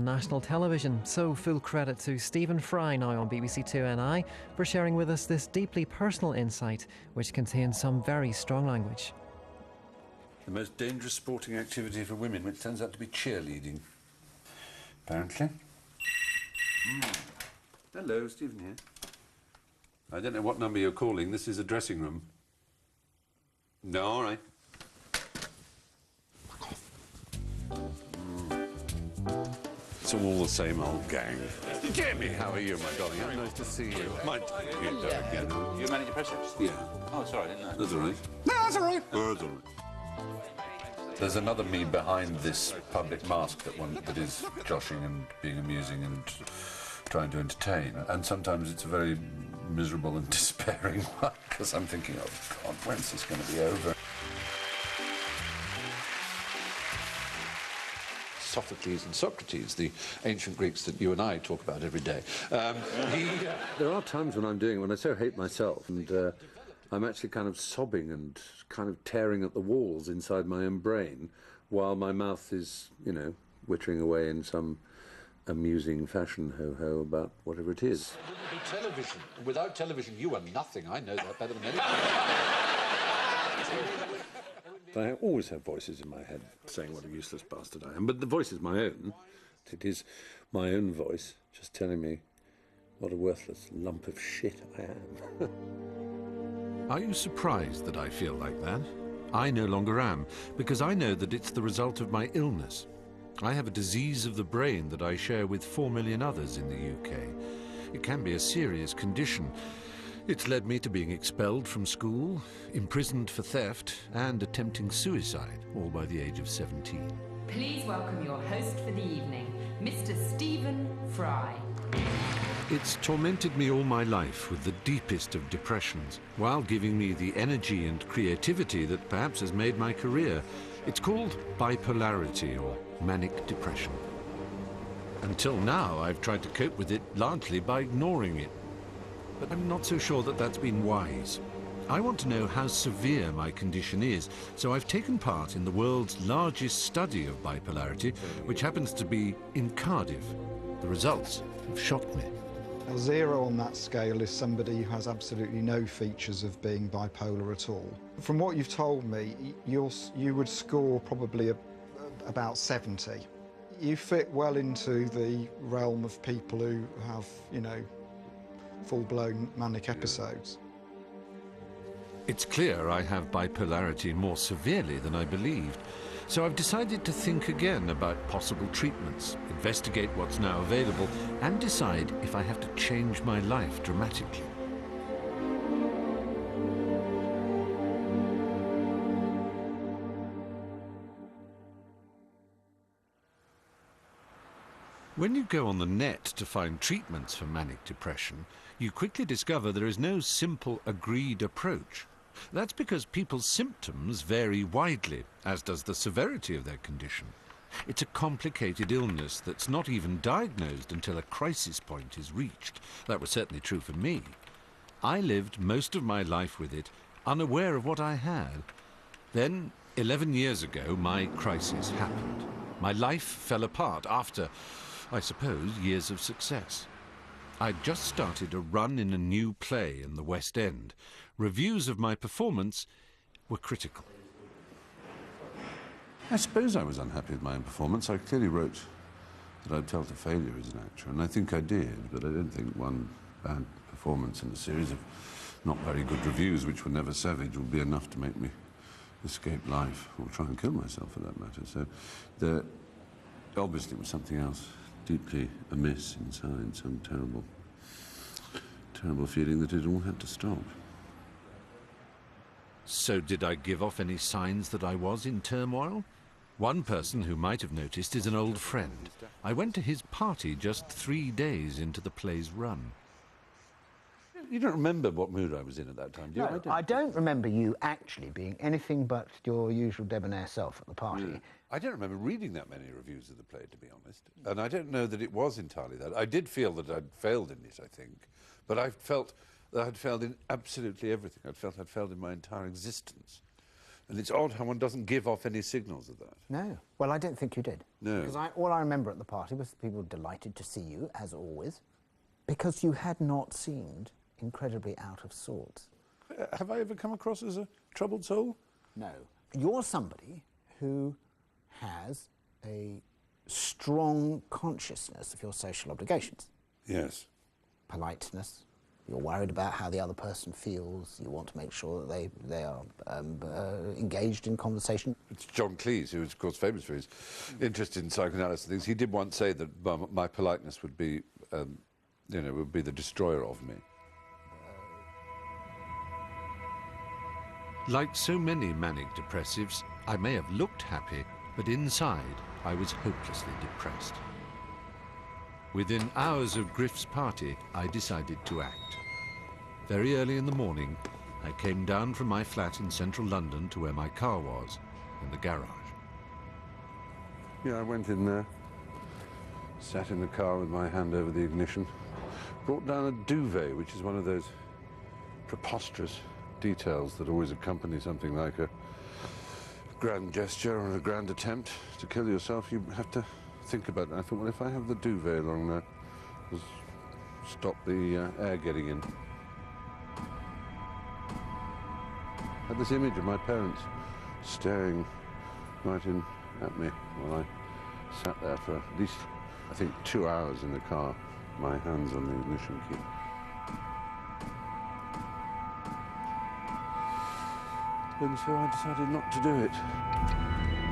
National television, so full credit to Stephen Fry now on BBC 2NI for sharing with us this deeply personal insight which contains some very strong language. The most dangerous sporting activity for women, which turns out to be cheerleading, apparently. Hello, Stephen here. I don't know what number you're calling. This is a dressing room. No, all right. It's all the same old gang. Jamie, how are you, my darling? Nice to see you. My you again. You're Manic Depressive? Yeah. Oh, sorry, I didn't know. That's all right. No, that's all right. Oh, that's all right. There's another me behind this public mask that is joshing and being amusing and trying to entertain. And sometimes it's a very miserable and despairing one, because I'm thinking, oh, God, when's this going to be over? Sophocles and Socrates, the ancient Greeks that you and I talk about every day. There are times when I'm doing it when I so hate myself, and I'm actually kind of sobbing and kind of tearing at the walls inside my own brain, while my mouth is, you know, wittering away in some amusing fashion ho-ho about whatever it is. It wouldn't be television. Without television, you are nothing. I know that better than anyone. I always have voices in my head saying what a useless bastard I am, but the voice is my own. It is my own voice just telling me what a worthless lump of shit I am. Are you surprised that I feel like that? I no longer am, because I know that it's the result of my illness. I have a disease of the brain that I share with 4 million others in the UK. It can be a serious condition. It's led me to being expelled from school, imprisoned for theft, and attempting suicide, all by the age of 17. Please welcome your host for the evening, Mr. Stephen Fry. It's tormented me all my life with the deepest of depressions, while giving me the energy and creativity that perhaps has made my career. It's called bipolarity, or manic depression. Until now, I've tried to cope with it largely by ignoring it. But I'm not so sure that that's been wise. I want to know how severe my condition is, so I've taken part in the world's largest study of bipolarity, which happens to be in Cardiff. The results have shocked me. A 0 on that scale is somebody who has absolutely no features of being bipolar at all. From what you've told me, you would score probably about 70. You fit well into the realm of people who have, you know, full-blown manic episodes. It's clear I have bipolarity more severely than I believed, so I've decided to think again about possible treatments, investigate what's now available, and decide if I have to change my life dramatically. When you go on the net to find treatments for manic depression, you quickly discover there is no simple, agreed approach. That's because people's symptoms vary widely, as does the severity of their condition. It's a complicated illness that's not even diagnosed until a crisis point is reached. That was certainly true for me. I lived most of my life with it, unaware of what I had. Then, 11 years ago, my crisis happened. My life fell apart after, I suppose, years of success. I'd just started a run in a new play in the West End. Reviews of my performance were critical. I suppose I was unhappy with my own performance. I clearly wrote that I'd felt a failure as an actor, and I think I did, but I don't think one bad performance in a series of not very good reviews, which were never savage, would be enough to make me escape life, or try and kill myself for that matter. So there obviously was something else deeply amiss inside, some terrible, terrible feeling that it all had to stop. So did I give off any signs that I was in turmoil? One person who might have noticed is an old friend. I went to his party just 3 days into the play's run. You don't remember what mood I was in at that time, do you? No, I don't remember you actually being anything but your usual debonair self at the party. Yeah. I don't remember reading that many reviews of the play, to be honest. And I don't know that it was entirely that. I did feel that I'd failed in it, I think. But I felt that I'd failed in absolutely everything. I felt I'd failed in my entire existence. And it's odd how one doesn't give off any signals of that. No. Well, I don't think you did. No. Because all I remember at the party was people delighted to see you, as always, because you had not seemed incredibly out of sorts. Have I ever come across as a troubled soul? No. You're somebody who has a strong consciousness of your social obligations. Yes. Politeness. You're worried about how the other person feels. You want to make sure that they are engaged in conversation. It's John Cleese, who is, of course, famous for his interest in psychoanalysis and things. He did once say that my politeness would be, would be the destroyer of me. Like so many manic depressives, I may have looked happy, but inside I was hopelessly depressed. Within hours of Griff's party, I decided to act. Very early in the morning, I came down from my flat in central London to where my car was, in the garage. Yeah, I went in there, sat in the car with my hand over the ignition, brought down a duvet, which is one of those preposterous details that always accompany something like a grand gesture or a grand attempt to kill yourself. You have to think about it. I thought, well, if I have the duvet along there, it'll stop the air getting in. I had this image of my parents staring right in at me while I sat there for at least, I think, 2 hours in the car, my hands on the ignition key. And so I decided not to do it.